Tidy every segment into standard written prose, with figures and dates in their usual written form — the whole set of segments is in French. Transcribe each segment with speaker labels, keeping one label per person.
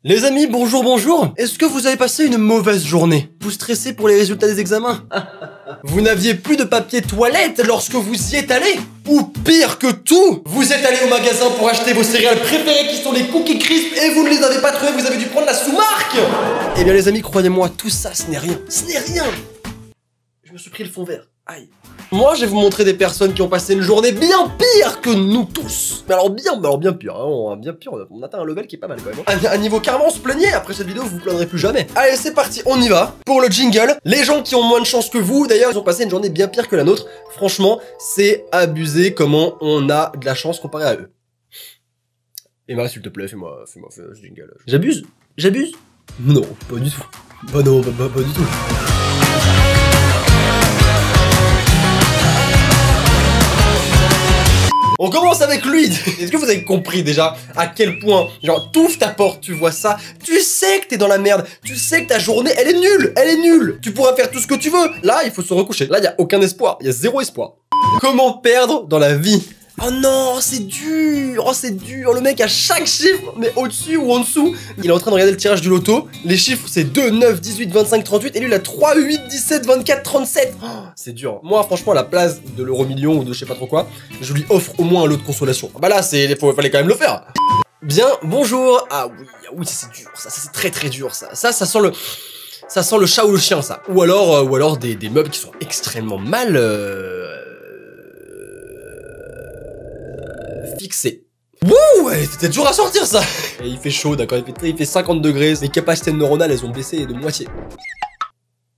Speaker 1: Les amis, bonjour, bonjour. Est-ce que vous avez passé une mauvaise journée? Vous stressez pour les résultats des examens? Vous n'aviez plus de papier toilette lorsque vous y êtes allé? Ou pire que tout, vous êtes allé au magasin pour acheter vos céréales préférées qui sont les Cookie Crisp et vous ne les avez pas trouvées, vous avez dû prendre la sous-marque? Eh bien les amis, croyez-moi, tout ça, ce n'est rien. Ce n'est rien. Je me suis pris le fond vert. Aïe. Moi, je vais vous montrer des personnes qui ont passé une journée bien pire que nous tous. Mais alors bien pire, hein, bien pire. On atteint un level qui est pas mal quand même. Un niveau carrément, on se plaignait. Après cette vidéo, vous vous plaindrez plus jamais. Allez, c'est parti, on y va. Pour le jingle, les gens qui ont moins de chance que vous, d'ailleurs, ils ont passé une journée bien pire que la nôtre. Franchement, c'est abusé comment on a de la chance comparé à eux. Emma, s'il te plaît, fais-moi ce jingle. J'abuse? J'abuse? Non, pas du tout. Bah non, pas du tout. On commence avec lui. Est-ce que vous avez compris déjà à quel point, genre, t'ouvres ta porte, tu vois ça, tu sais que t'es dans la merde, tu sais que ta journée, elle est nulle, tu pourras faire tout ce que tu veux. Là, il faut se recoucher. Là, il y a aucun espoir, il y a zéro espoir. Comment perdre dans la vie? Oh non, c'est dur, le mec à chaque chiffre, mais au-dessus ou en dessous, il est en train de regarder le tirage du loto, les chiffres c'est 2, 9, 18, 25, 38, et lui il a 3, 8, 17, 24, 37, oh, c'est dur. Moi franchement à la place de l'euro million ou de je sais pas trop quoi, je lui offre au moins un lot de consolation. Bah là, fallait quand même le faire. Bien, bonjour. Ah oui, c'est dur, ça c'est très dur, ça sent le chat ou le chien, ça. Ou alors des meubles qui sont extrêmement mal... fixé. Wouh, c'était dur à sortir ça. Et il fait chaud, d'accord, il fait 50 degrés, les capacités neuronales elles ont baissé de moitié.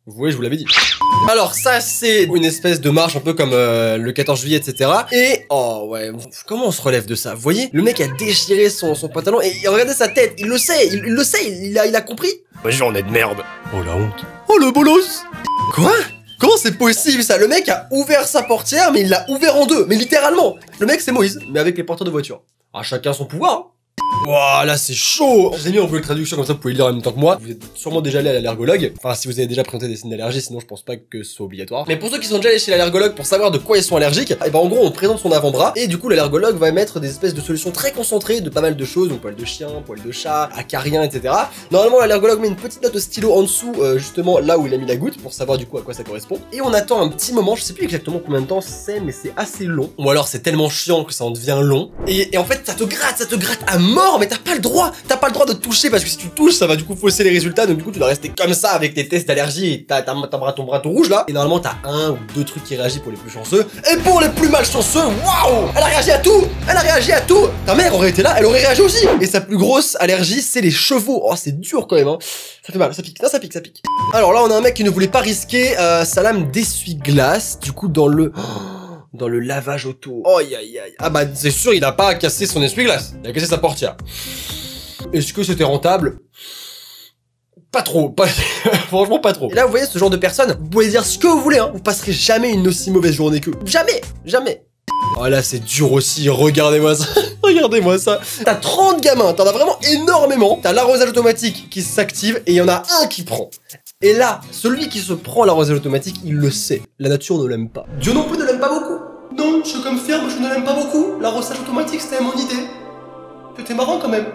Speaker 1: Vous voyez, je vous l'avais dit. Alors ça c'est une espèce de marche un peu comme le 14 juillet, etc. Et, oh ouais, comment on se relève de ça? Vous voyez, le mec a déchiré son pantalon et regardez sa tête, il le sait, il a compris. Journée de merde. Oh la honte. Oh le bolos. Quoi? Comment c'est possible ça? Le mec a ouvert sa portière, mais il l'a ouvert en deux, mais littéralement. Le mec c'est Moïse, mais avec les porteurs de voiture. Ah, chacun son pouvoir, hein. Wow, là c'est chaud. J'ai mis en Google Traduction comme ça vous pouvez le lire en même temps que moi. Vous êtes sûrement déjà allé à l'allergologue. Enfin si vous avez déjà présenté des signes d'allergie, sinon je pense pas que ce soit obligatoire. Mais pour ceux qui sont déjà allés chez l'allergologue pour savoir de quoi ils sont allergiques, et ben en gros on présente son avant-bras et du coup l'allergologue va mettre des espèces de solutions très concentrées de pas mal de choses, donc poil de chien, poil de chat, acarien, etc. Normalement l'allergologue met une petite note de stylo en dessous, justement là où il a mis la goutte pour savoir du coup à quoi ça correspond. Et on attend un petit moment, je sais plus exactement combien de temps c'est, mais c'est assez long. Ou alors c'est tellement chiant que ça en devient long. Et en fait ça te gratte à mort, mais t'as pas le droit de toucher parce que si tu touches ça va du coup fausser les résultats, donc du coup tu dois rester comme ça avec tes tests d'allergie et t'as ton bras tout rouge là, et normalement t'as un ou deux trucs qui réagissent pour les plus chanceux, et pour les plus malchanceux, waouh, elle a réagi à tout, ta mère aurait été là, elle aurait réagi aussi. Et sa plus grosse allergie c'est les chevaux. Oh c'est dur quand même hein, ça fait mal, ça pique, ça pique. Alors là on a un mec qui ne voulait pas risquer sa lame d'essuie-glace, du coup dans le lavage auto. Oh aïe. Ah bah c'est sûr il a pas cassé son essuie-glace, il a cassé sa portière. Est-ce que c'était rentable? Pas trop, franchement pas trop. Et là vous voyez ce genre de personnes, vous pouvez dire ce que vous voulez hein, vous passerez jamais une aussi mauvaise journée qu'eux. Jamais. Oh là c'est dur aussi, regardez-moi ça. T'as 30 gamins, t'en as vraiment énormément. T'as l'arrosage automatique qui s'active et il y en a un qui prend. Et là, celui qui se prend l'arrosage automatique, il le sait. La nature ne l'aime pas. Dieu non plus ne l'aime pas beaucoup. Non, je confirme, je ne l'aime pas beaucoup. L'arrosage automatique, c'était mon idée. C'était marrant quand même.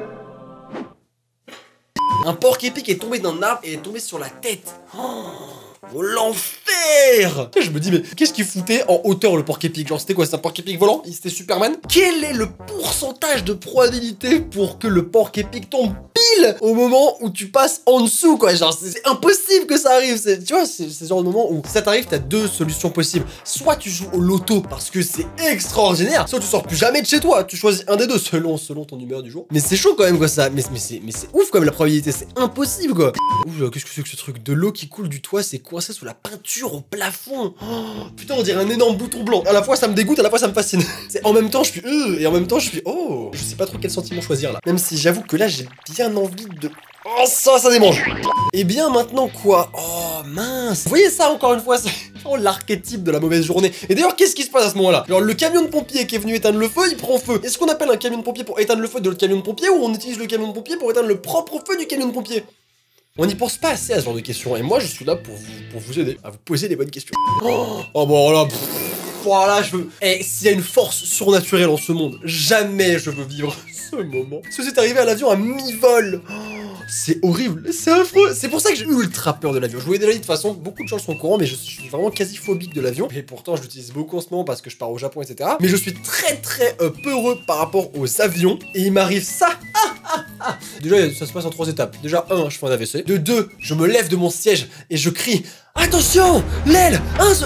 Speaker 1: Un porc épic est tombé d'un arbre et est tombé sur la tête. Oh, l'enfer! Je me dis, mais qu'est-ce qu'il foutait en hauteur le porc épic? Genre, c'était quoi? C'est un porc épic volant? C'était Superman? Quel est le pourcentage de probabilité pour que le porc épic tombe pile au moment où tu passes en dessous, quoi? Genre, c'est impossible que ça arrive. Tu vois, c'est ce genre de moment où ça t'arrive, t'as deux solutions possibles. Soit tu joues au loto parce que c'est extraordinaire, soit tu sors plus jamais de chez toi. Tu choisis un des deux selon ton humeur du jour. Mais c'est chaud quand même, quoi, ça. Mais c'est ouf, quand même, la probabilité. C'est impossible, quoi. Ouh, qu'est-ce que c'est que ce truc? De l'eau qui coule du toit, c'est coincé sous la peinture au plafond. Oh, putain, on dirait un énorme bouton blanc. À la fois, ça me dégoûte, à la fois, ça me fascine. En même temps, je suis et en même temps, je suis oh. Je sais pas trop quel sentiment choisir là. Même si j'avoue que là, j'ai bien envie de... Oh, ça démange. Et bien maintenant, quoi? Oh, mince. Vous voyez ça, encore une fois, c'est l'archétype de la mauvaise journée. Et d'ailleurs, qu'est-ce qui se passe à ce moment-là? Alors, le camion de pompier qui est venu éteindre le feu, il prend feu. Est-ce qu'on appelle un camion de pompier pour éteindre le feu de l'autre camion de pompier, ou on utilise le camion de pompier pour éteindre le propre feu du camion de pompier? On n'y pense pas assez à ce genre de questions, et moi je suis là pour vous aider à vous poser des bonnes questions. Oh bon là, voilà, je veux... Et s'il y a une force surnaturelle en ce monde, jamais je veux vivre ce moment. Ce qui est arrivé à l'avion à mi-vol. c'est horrible, c'est affreux. C'est pour ça que j'ai ultra peur de l'avion. Je vous l'ai déjà dit de toute façon, beaucoup de gens sont au courant, mais je suis vraiment quasi phobique de l'avion. Et pourtant, je l'utilise beaucoup en ce moment parce que je pars au Japon, etc. Mais je suis très peureux par rapport aux avions. Et il m'arrive ça. Déjà, ça se passe en 3 étapes. Déjà, 1, je fais un AVC. De 2, je me lève de mon siège et je crie attention, l'aile.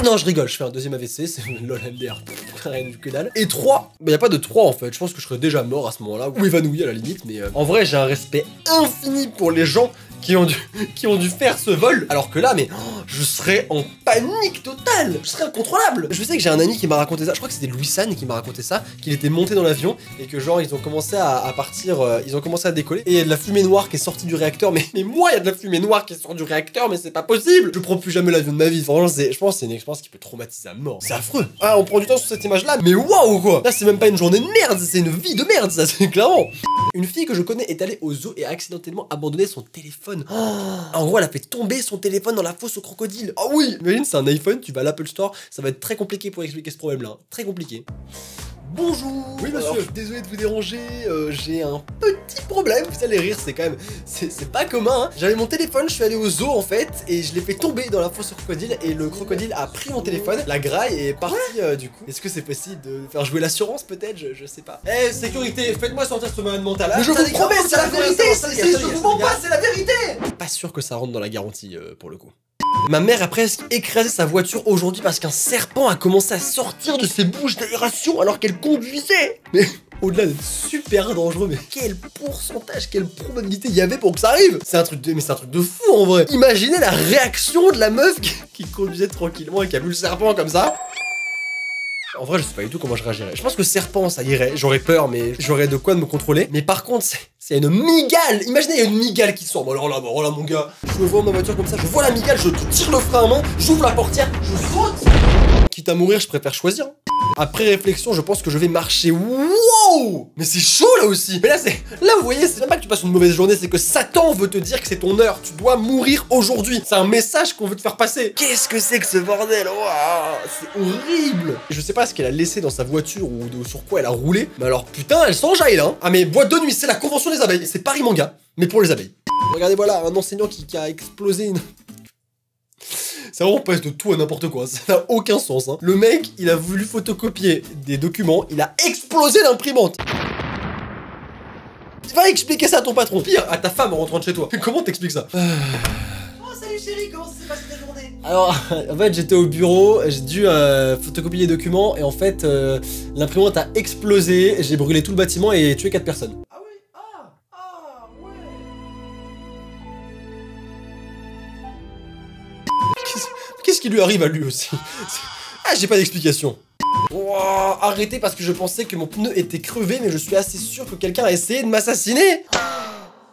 Speaker 1: Non, je rigole, je fais un deuxième AVC, c'est lol MDR, rien du que dalle. Et 3, bah y a pas de 3 en fait, je pense que je serais déjà mort à ce moment-là, ou évanoui à la limite, mais en vrai j'ai un respect infini pour les gens qui ont dû faire ce vol, alors que là, mais je serais en panique totale, je serais incontrôlable. Je sais que j'ai un ami qui m'a raconté ça, je crois que c'était Louis San qui m'a raconté ça, qu'il était monté dans l'avion et que genre ils ont commencé à partir, ils ont commencé à décoller et il y a de la fumée noire qui est sortie du réacteur, mais moi il y a de la fumée noire qui sort du réacteur, mais c'est pas possible. Je prends plus jamais l'avion de ma vie, franchement je pense que c'est une expérience qui peut traumatiser à mort, c'est affreux. Ah, on prend du temps sur cette image là, mais waouh quoi. Là c'est même pas une journée de merde, c'est une vie de merde ça, c'est clairement. Une fille que je connais est allée au zoo et a accidentellement abandonné son téléphone. En gros, elle a fait tomber son téléphone dans la fosse au crocodile. Ah oui, imagine, c'est un iPhone, tu vas à l'Apple Store, ça va être très compliqué pour expliquer ce problème-là. Très compliqué. Bonjour. Oui monsieur. Alors, je suis désolé de vous déranger, j'ai un petit problème. Vous allez rire, c'est quand même, c'est pas commun. Hein. J'avais mon téléphone, je suis allé au zoo en fait, et je l'ai fait tomber dans la fosse au crocodile, et le crocodile a pris mon téléphone, la graille est partie du coup. Est-ce que c'est possible de faire jouer l'assurance peut-être, je sais pas. Eh sécurité, faites-moi sortir ce malade mental. Mais je vous promets, c'est la vérité, je vous mens pas, c'est la vérité. Pas sûr que ça rentre dans la garantie pour le coup. Ma mère a presque écrasé sa voiture aujourd'hui parce qu'un serpent a commencé à sortir de ses bouches d'aération alors qu'elle conduisait. Mais au-delà d'être super dangereux, mais quel pourcentage, quelle probabilité il y avait pour que ça arrive? C'est un truc de fou en vrai. Imaginez la réaction de la meuf qui conduisait tranquillement et qui a vu le serpent comme ça. En vrai, je sais pas du tout comment je réagirais. Je pense que serpent, ça irait. J'aurais peur, mais j'aurais de quoi de me contrôler. Mais par contre, c'est une migale. Imaginez, il y a une migale qui sort. Bon, alors là, mon gars. Je me vois ma voiture comme ça, je vois la migale, je tire le frein à main, j'ouvre la portière, je saute. Quitte à mourir, je préfère choisir. Après réflexion, je pense que je vais marcher. Wow! Mais c'est chaud là aussi. Mais là, vous voyez, c'est même pas que tu passes une mauvaise journée, c'est que Satan veut te dire que c'est ton heure. Tu dois mourir aujourd'hui. C'est un message qu'on veut te faire passer. Qu'est-ce que c'est que ce bordel? Wow, c'est horrible. Je sais pas ce qu'elle a laissé dans sa voiture ou sur quoi elle a roulé. Mais alors, putain, elle s'enjaille là. Hein. Ah, mais boîte de nuit, c'est la convention des abeilles. C'est Paris Manga, mais pour les abeilles. Regardez, voilà, un enseignant qui a explosé une... Ça vraiment passe de tout à n'importe quoi, ça n'a aucun sens. Hein. Le mec, il a voulu photocopier des documents, il a explosé l'imprimante. Va expliquer ça à ton patron, pire, à ta femme en rentrant de chez toi. Comment t'expliques ça? Oh salut chérie, comment ça s'est passé ta journée? Alors, en fait, j'étais au bureau, j'ai dû photocopier des documents et en fait, l'imprimante a explosé, j'ai brûlé tout le bâtiment et tué 4 personnes. Qu'est-ce qui lui arrive à lui aussi? Ah, j'ai pas d'explication. Wow, arrêtez parce que je pensais que mon pneu était crevé, mais je suis assez sûr que quelqu'un a essayé de m'assassiner.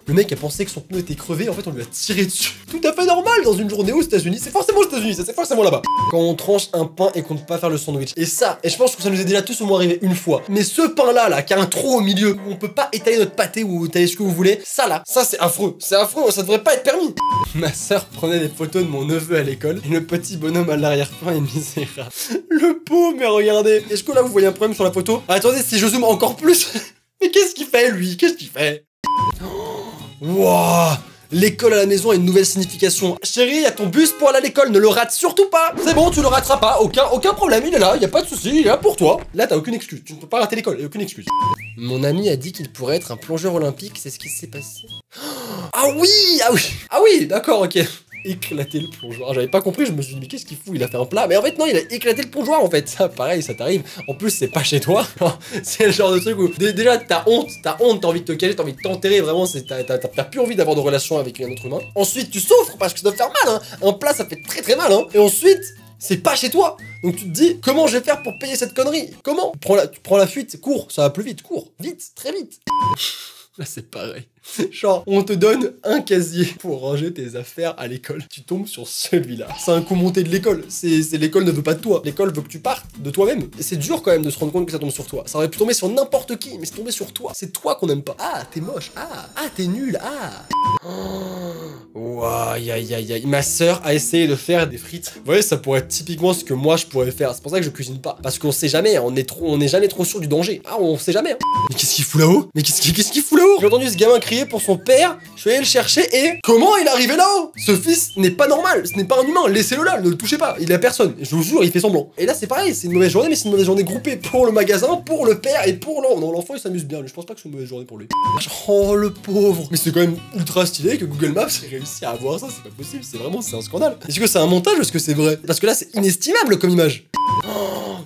Speaker 1: Le mec a pensé que son pneu était crevé, en fait on lui a tiré dessus. Tout à fait normal dans une journée aux États-Unis, c'est forcément aux États-Unis, c'est forcément là-bas. Quand on tranche un pain et qu'on ne peut pas faire le sandwich. Et je pense que ça nous est déjà tous au moins arrivé une fois. Mais ce pain-là, qui a un trou au milieu, où on peut pas étaler notre pâté ou étaler ce que vous voulez, ça c'est affreux. C'est affreux, ça devrait pas être permis. Ma sœur prenait des photos de mon neveu à l'école, et le petit bonhomme à l'arrière-plan est misérable. Le pauvre, mais regardez. Est-ce que là vous voyez un problème sur la photo? Attendez, si je zoome encore plus. Mais qu'est-ce qu'il fait lui? Qu'est-ce qu'il fait? Wouah! L'école à la maison a une nouvelle signification. Chérie, y a ton bus pour aller à l'école, ne le rate surtout pas. C'est bon, tu le rateras pas, aucun problème, il est là, y a pas de souci, il est là pour toi. Là, t'as aucune excuse, tu ne peux pas rater l'école, y a aucune excuse. Mon ami a dit qu'il pourrait être un plongeur olympique, c'est ce qui s'est passé. Ah oui, d'accord, ok. Éclater le plongeoir. J'avais pas compris, je me suis dit mais qu'est-ce qu'il fout? Il a fait un plat. Mais en fait non, il a éclaté le plongeoir en fait. Ça pareil, ça t'arrive. En plus c'est pas chez toi. C'est le genre de truc où déjà t'as honte, t'as envie de te cacher, t'as envie de t'enterrer. Vraiment, t'as plus envie d'avoir de relation avec un autre humain. Ensuite tu souffres parce que ça doit faire mal. Hein. Un plat ça fait très mal. Hein. Et ensuite c'est pas chez toi. Donc tu te dis comment je vais faire pour payer cette connerie? Comment? Tu prends la fuite, cours, ça va plus vite, cours, vite, très vite. Là c'est pareil. Genre, on te donne un casier pour ranger tes affaires à l'école. Tu tombes sur celui-là. C'est un coup monté de l'école. L'école ne veut pas de toi. L'école veut que tu partes de toi-même. Et c'est dur quand même de se rendre compte que ça tombe sur toi. Ça aurait pu tomber sur n'importe qui, mais c'est tombé sur toi. C'est toi qu'on aime pas. Ah, t'es moche. Ah, t'es nul. Ah. Ouah, aïe. Ma sœur a essayé de faire des frites. Vous voyez, ça pourrait être typiquement ce que moi je pourrais faire. C'est pour ça que je cuisine pas. Parce qu'on sait jamais, on est jamais trop sûr du danger. Ah, on sait jamais. Hein. Mais qu'est-ce qu'il fout là-haut? J'ai entendu ce gamin crier crié pour son père, je suis allé le chercher et... Comment il est arrivé là-haut? Ce fils n'est pas normal, ce n'est pas un humain, laissez-le là, ne le touchez pas, il est à personne. Je vous jure, il fait semblant. Et là c'est pareil, c'est une mauvaise journée, mais c'est une mauvaise journée groupée pour le magasin, pour le père et pour l'enfant. Non, l'enfant il s'amuse bien, je pense pas que c'est une mauvaise journée pour lui. Oh le pauvre. Mais c'est quand même ultra stylé que Google Maps ait réussi à avoir ça, c'est pas possible, c'est un scandale. Est-ce que c'est un montage ou est-ce que c'est vrai? Parce que là c'est inestimable comme image. Oh,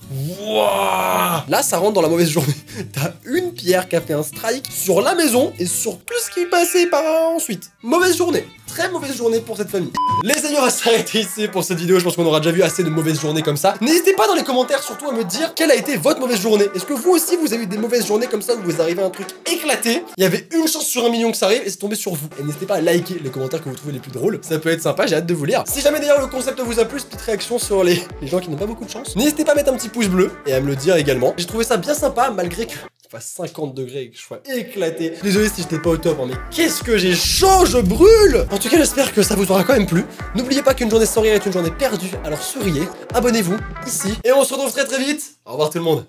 Speaker 1: wow. Là ça rentre dans la mauvaise journée. T'as une pierre qui a fait un strike sur la maison et sur tout ce qui passait par ensuite. Mauvaise journée. Très mauvaise journée pour cette famille. Les amis, on va s'arrêter ici pour cette vidéo. Je pense qu'on aura déjà vu assez de mauvaises journées comme ça. N'hésitez pas dans les commentaires surtout à me dire quelle a été votre mauvaise journée. Est-ce que vous aussi vous avez eu des mauvaises journées comme ça où vous arrivez à un truc éclaté? Il y avait une chance sur 1 million que ça arrive et c'est tombé sur vous. Et n'hésitez pas à liker les commentaires que vous trouvez les plus drôles. Ça peut être sympa, j'ai hâte de vous lire. Si jamais d'ailleurs le concept vous a plu, petite réaction sur les gens qui n'ont pas beaucoup de chance. N'hésitez pas à mettre un petit pouce bleu et à me le dire également. J'ai trouvé ça bien sympa malgré que... 50 degrés et que je sois éclaté. Désolé si j'étais pas au top, hein, mais qu'est-ce que j'ai chaud, je brûle. En tout cas, j'espère que ça vous aura quand même plu. N'oubliez pas qu'une journée sans rire est une journée perdue, alors souriez, abonnez-vous ici, et on se retrouve très vite. Au revoir tout le monde.